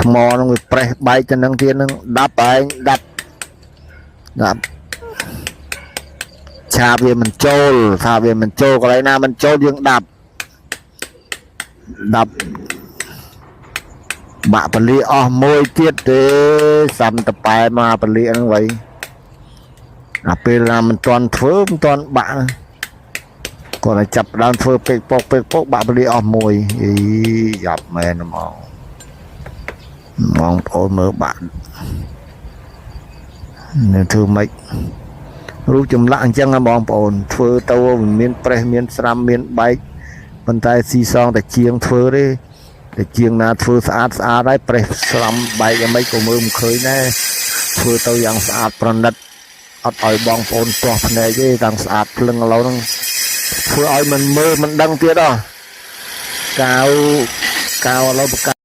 ថ្មនឹងវាប្រេះបែកទៅនឹងទៀតនឹងដាប់ឯងដាប់ឆាវាមិនចូលថាវាមិនចូលកន្លែងណាមិនចូលយើងដាប់បាក់ពលាអស់មួយទៀតទេសំតប៉ែមកពលាហ្នឹងវិញដល់ពេលណាមិនទាន់ធ្វើមិនទាន់បាក់គាត់ឲ្យចាប់ដើមធ្វើពេកពកបាក់ពលាអស់មួយអីយ៉ាប់មែនហ្មងបងប្អូនមើលបាក់នៅធ្វើម៉េចរូបចម្លាក់អញ្ចឹងណាបងប្អូនធ្វើទៅមិនមានប្រេះមានស្រាំមានបែកប៉ុន្តែស៊ីសងតែជាងធ្វើទេតែជាងណាធ្វើស្អាតហើយប្រេះស្រាំបែកយ៉ាងម៉េចក៏មើលមិនឃើញដែរធ្វើទៅយ៉ាងស្អាតប្រណិតអត់ឲ្យបងប្អូនទាស់ភ្នែកទេតាំងស្អាតភ្លឹងឥឡូវហ្នឹងធ្វើឲ្យមិនមើលមិនដឹងទៀតហ៎កាវឥឡូវ